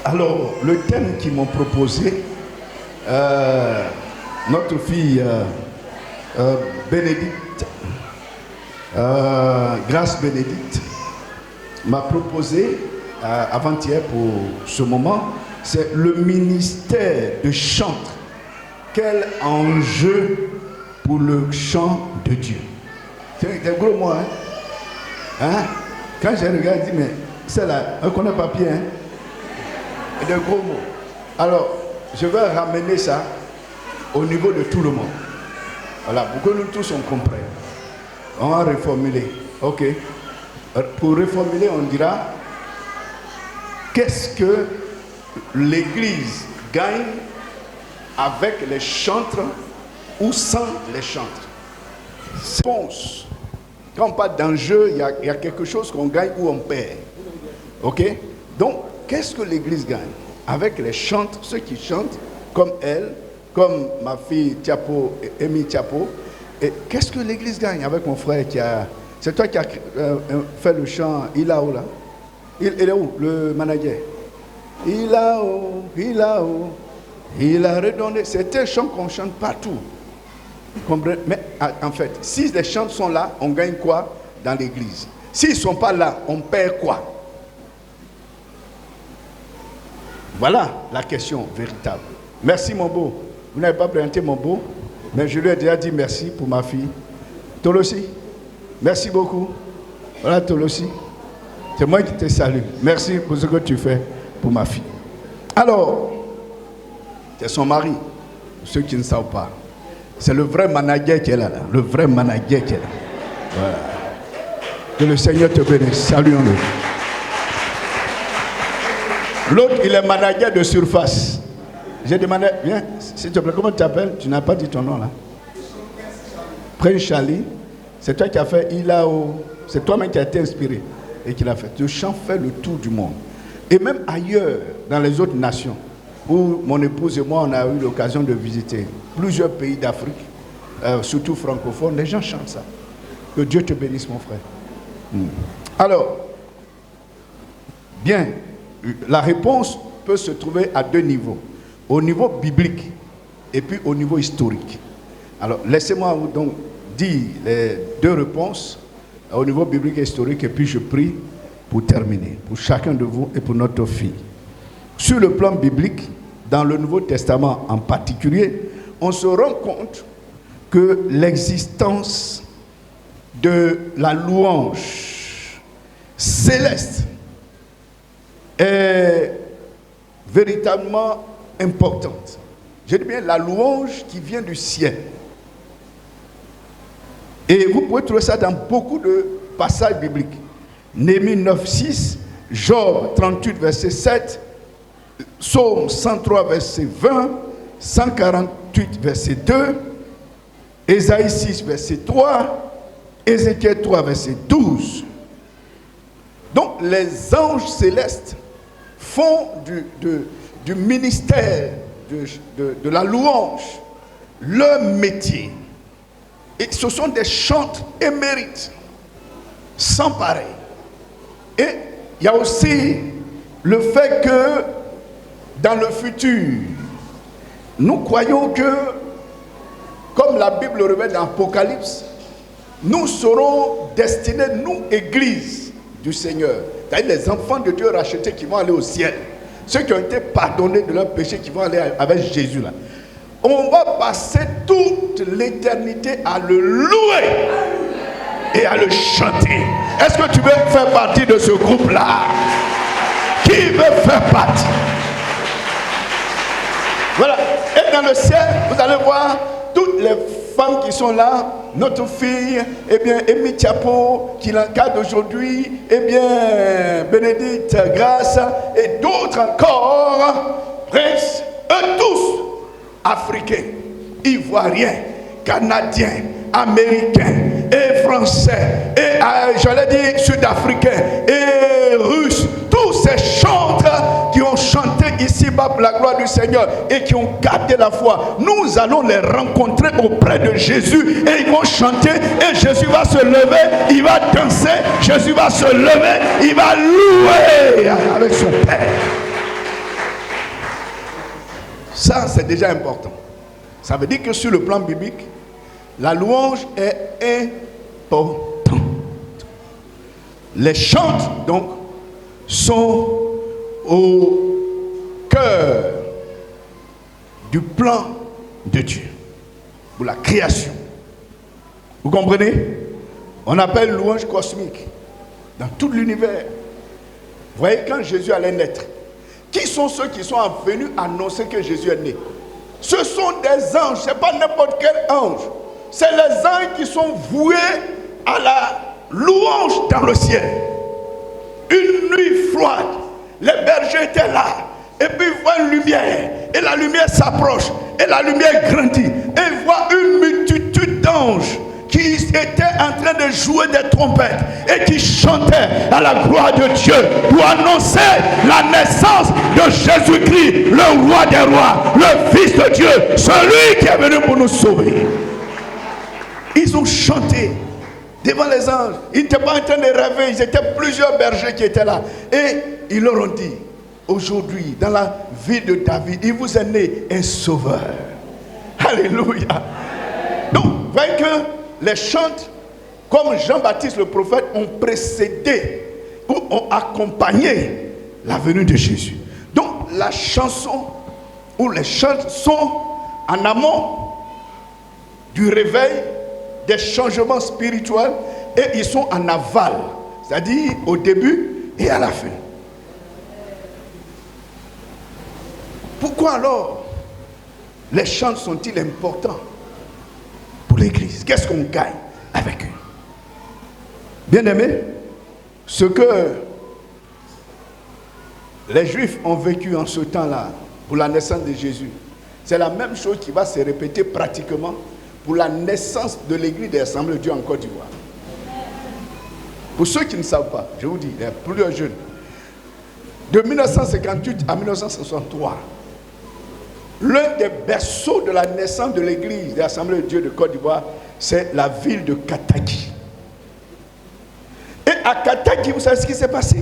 Alors, le thème qu'ils m'ont proposé, notre fille Bénédicte, Grâce Bénédicte, m'a proposé avant-hier pour ce moment, c'est le ministère de chantre. Quel enjeu pour le chant de Dieu. C'est un gros mot, hein? Quand j'ai regardé, je dis, mais c'est là, on ne connaît pas bien, hein? C'est un gros mot. Alors, je vais ramener ça au niveau de tout le monde. Voilà, pour que nous tous on comprenne. On va reformuler. Ok. Pour reformuler, on dira qu'est-ce que l'Église gagne avec les chantres ou sans les chantres. Réponse. Quand on parle d'enjeu, il y a quelque chose qu'on gagne ou on perd. Ok. Donc, qu'est-ce que l'Église gagne avec les chantres, ceux qui chantent comme elle, comme ma fille Tiapo, Amy Tiapo. Et qu'est-ce que l'Église gagne avec mon frère qui a... C'est toi qui as fait le chant « Il a où là ?» Il est où, le manager? « Il a où, il a où, il a redonné ». C'est un chant qu'on chante partout. Mais en fait, si les chants sont là, on gagne quoi dans l'Église? S'ils ne sont pas là, on perd quoi? Voilà la question véritable. Merci mon beau. Vous n'avez pas présenté mon beau, mais je lui ai déjà dit merci pour ma fille. Tolosi, merci beaucoup. Voilà Tolosi. C'est moi qui te salue. Merci pour ce que tu fais pour ma fille. Alors, c'est son mari, pour ceux qui ne savent pas. C'est le vrai manager qui est là, là. Le vrai manager qui est là. Voilà. Que le Seigneur te bénisse. Saluons-le. L'autre, il est manager de surface. J'ai demandé, viens, s'il te plaît, comment tu t'appelles? Tu n'as pas dit ton nom là. Prince Charlie, c'est toi qui as fait Ilao. C'est toi-même qui as été inspiré et qui l'a fait. Le chant fait le tour du monde. Et même ailleurs, dans les autres nations, où mon épouse et moi, on a eu l'occasion de visiter plusieurs pays d'Afrique, surtout francophones, les gens chantent ça. Que Dieu te bénisse, mon frère. Alors, bien, la réponse peut se trouver à deux niveaux. Au niveau biblique et puis au niveau historique. Alors, laissez-moi donc dire les deux réponses au niveau biblique et historique et puis je prie pour terminer, pour chacun de vous et pour notre fille. Sur le plan biblique, dans le Nouveau Testament en particulier, on se rend compte que l'existence de la louange céleste est véritablement importante. Je dis bien la louange qui vient du ciel. Et vous pouvez trouver ça dans beaucoup de passages bibliques. Néhémie 9:6, Job 38, verset 7, Psaume 103, verset 20, 148, verset 2, Ésaïe 6, verset 3, Ézéchiel 3, verset 12. Donc les anges célestes font du ministère de la louange leur métier. Et ce sont des chantres émérites, sans pareil. Et il y a aussi le fait que dans le futur, nous croyons que, comme la Bible le révèle dans l'Apocalypse, nous serons destinés, nous, Église du Seigneur, c'est-à-dire les enfants de Dieu rachetés qui vont aller au ciel, ceux qui ont été pardonnés de leurs péchés qui vont aller avec Jésus là. On va passer toute l'éternité à le louer et à le chanter. Est-ce que tu veux faire partie de ce groupe-là? Qui veut faire partie? Voilà. Et dans le ciel, vous allez voir toutes les femmes qui sont là. Notre fille, eh bien, Amy Tiapo, qui l'encadre aujourd'hui, eh bien, Bénédicte, Grâce, et d'autres encore, Prince, eux tous, Africains, Ivoiriens, Canadiens, Américains, et Français, et, j'allais dire, Sud-Africains, et Russes, tous ces chantres qui ont chanté ici-bas pour la gloire du Seigneur et qui ont gardé la foi, nous allons les rencontrer auprès de Jésus et ils vont chanter et Jésus va se lever, il va danser, Jésus va se lever, il va louer avec son Père. Ça, c'est déjà important. Ça veut dire que sur le plan biblique, la louange est importante. Les chants, donc, sont au cœur du plan de Dieu pour la création. Vous comprenez? On appelle louange cosmique dans tout l'univers. Vous voyez, quand Jésus allait naître, qui sont ceux qui sont venus annoncer que Jésus est né? Ce sont des anges, ce n'est pas n'importe quel ange. C'est les anges qui sont voués à la louange dans le ciel. Une nuit froide, les bergers étaient là, et puis ils voient une lumière, et la lumière s'approche, et la lumière grandit, et ils voient une multitude d'anges qui étaient en train de jouer des trompettes et qui chantaient à la gloire de Dieu pour annoncer la naissance de Jésus-Christ, le roi des rois, le Fils de Dieu, celui qui est venu pour nous sauver. Ils ont chanté devant les anges. Ils n'étaient pas en train de rêver, ils étaient plusieurs bergers qui étaient là. Et ils leur ont dit, aujourd'hui, dans la ville de David, il vous est né un sauveur. Alléluia. Donc, vous voyez que les chants, comme Jean-Baptiste le prophète, ont précédé ou ont accompagné la venue de Jésus. Donc, la chanson ou les chants sont en amont du réveil, des changements spirituels, et ils sont en aval, c'est-à-dire au début et à la fin. Pourquoi alors les chants sont-ils importants pour l'Église? Qu'est-ce qu'on gagne avec eux? Bien-aimés, ce que les Juifs ont vécu en ce temps-là pour la naissance de Jésus, c'est la même chose qui va se répéter pratiquement pour la naissance de l'Église des Assemblées de Dieu en Côte d'Ivoire. Pour ceux qui ne savent pas, je vous dis, les plus jeunes, de 1958 à 1963, l'un des berceaux de la naissance de l'Église des Assemblées de Dieu de Côte d'Ivoire, c'est la ville de Katagi. Et à Katagi, vous savez ce qui s'est passé?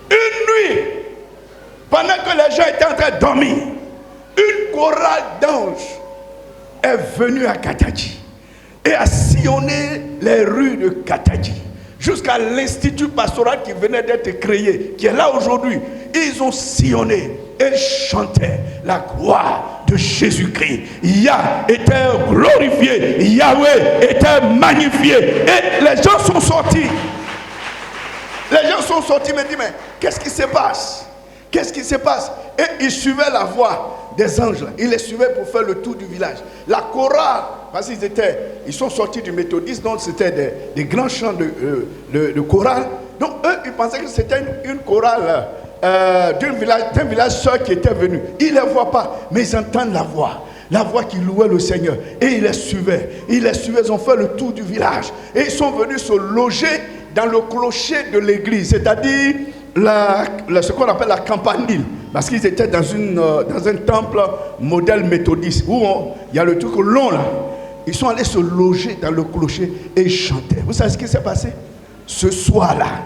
Une nuit, pendant que les gens étaient en train de dormir, une chorale d'anges est venue à Katagi et a sillonné les rues de Katagi jusqu'à l'institut pastoral qui venait d'être créé, qui est là aujourd'hui. Ils ont sillonné et chantaient la gloire de Jésus-Christ. Yah était glorifié, Yahweh était magnifié. Et les gens sont sortis. Les gens sont sortis, me disent, mais qu'est-ce qui se passe? Qu'est-ce qui se passe? Et ils suivaient la voix des anges. Ils les suivaient pour faire le tour du village. La chorale, parce qu'ils sont sortis du méthodisme, donc c'était des grands chants de chorale. Donc eux, ils pensaient que c'était une chorale d'un village sœur qui était venu. Ils ne les voient pas, mais ils entendent la voix qui louait le Seigneur. Et ils les suivaient, ils ont fait le tour du village. Et ils sont venus se loger dans le clocher de l'église, c'est-à-dire ce qu'on appelle la campanile, parce qu'ils étaient dans un temple modèle méthodiste, où il y a le truc long là. Ils sont allés se loger dans le clocher et ils chantaient. Vous savez ce qui s'est passé? Ce soir-là,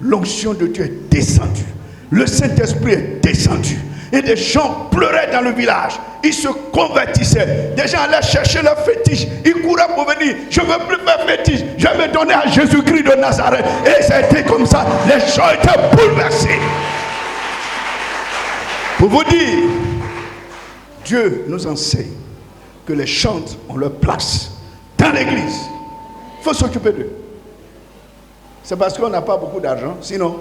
l'onction de Dieu est descendue. Le Saint-Esprit est descendu. Et des gens pleuraient dans le village. Ils se convertissaient. Des gens allaient chercher leur fétiche. Ils couraient pour venir. Je ne veux plus faire fétiche. Je vais donner à Jésus-Christ de Nazareth. Et ça a été comme ça. Les gens étaient bouleversés. Pour vous dire, Dieu nous enseigne que les chantes ont leur place dans l'église. Il faut s'occuper d'eux. C'est parce qu'on n'a pas beaucoup d'argent. Sinon,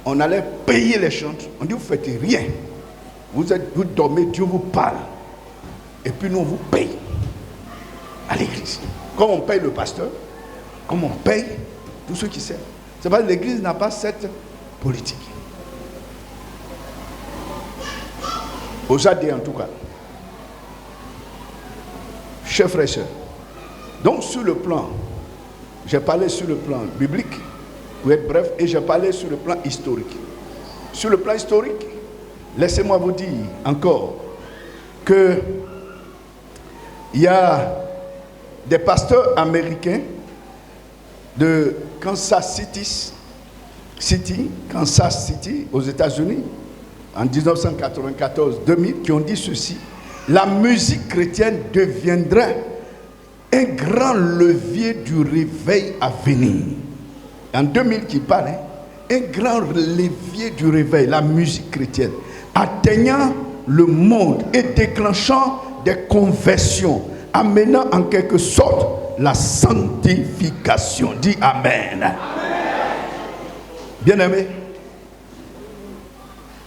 on allait payer les chantes. On dit, vous ne faites rien. Vous dormez, Dieu vous parle. Et puis nous, on vous paye à l'église. Comme on paye le pasteur, comme on paye tous ceux qui servent. C'est parce que l'église n'a pas cette politique. Aujourd'hui, en tout cas. Chers frères et sœurs. Donc, sur le plan, j'ai parlé sur le plan biblique, pour être bref, et j'ai parlé sur le plan historique. sur le plan historique, laissez-moi vous dire encore que il y a des pasteurs américains de Kansas City, aux États-Unis, en 1994-2000, qui ont dit ceci: la musique chrétienne deviendrait un grand levier du réveil à venir. En 2000 qui parle, un grand levier du réveil, la musique chrétienne, atteignant le monde et déclenchant des conversions, amenant en quelque sorte la sanctification. Dis Amen. Amen. Bien-aimé,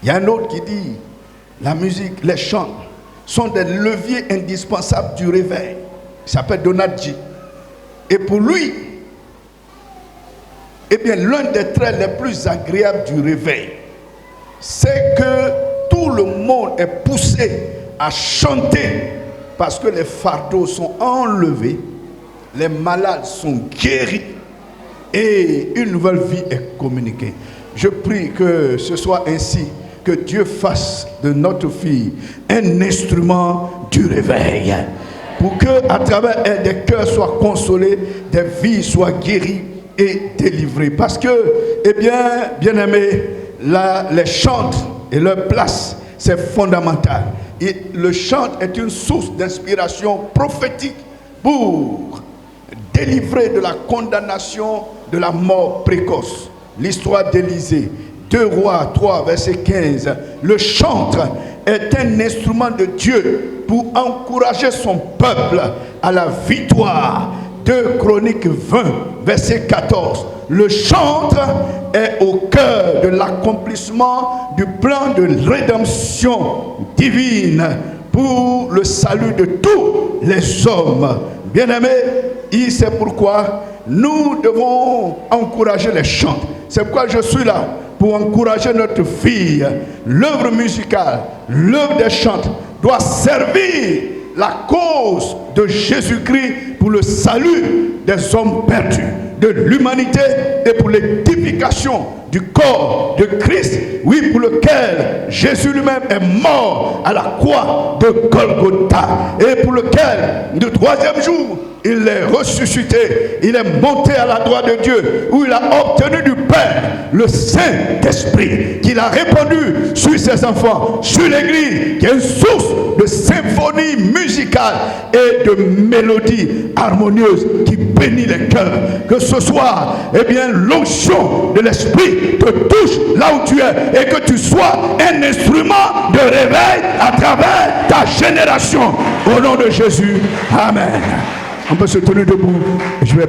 il y a un autre qui dit la musique, les chants sont des leviers indispensables du réveil. Il s'appelle Donald G. Et pour lui, eh bien, l'un des traits les plus agréables du réveil, c'est que tout le monde est poussé à chanter parce que les fardeaux sont enlevés, les malades sont guéris et une nouvelle vie est communiquée. Je prie que ce soit ainsi, que Dieu fasse de notre fille un instrument du réveil, pour que à travers elle des cœurs soient consolés, des vies soient guéries et délivrées. Parce que, eh bien, bien-aimés, les chants et leur place, c'est fondamental. Et le chant est une source d'inspiration prophétique pour délivrer de la condamnation de la mort précoce. L'histoire d'Élisée, 2 Rois 3, verset 15. Le chantre est un instrument de Dieu pour encourager son peuple à la victoire. 2 Chroniques 20, verset 14. Le chantre est au cœur de l'accomplissement du plan de rédemption divine pour le salut de tous les hommes. Bien-aimés, c'est pourquoi nous devons encourager les chants. C'est pourquoi je suis là, pour encourager notre fille. L'œuvre musicale, l'œuvre des chants doit servir la cause de Jésus-Christ pour le salut des hommes perdus, de l'humanité et pour l'édification du corps de Christ, oui, pour lequel Jésus lui-même est mort à la croix de Golgotha et pour lequel, le 3e jour, il est ressuscité, il est monté à la droite de Dieu, où il a obtenu du Père le Saint-Esprit, qu'il a répandu sur ses enfants, sur l'Église, qui est une source de symphonie musicale et de mélodies harmonieuses qui bénit les cœurs. Que ce soir, eh bien, l'onction de l'Esprit te touche là où tu es et que tu sois un instrument de réveil à travers ta génération. Au nom de Jésus, Amen. On peut se tenir debout. Je vais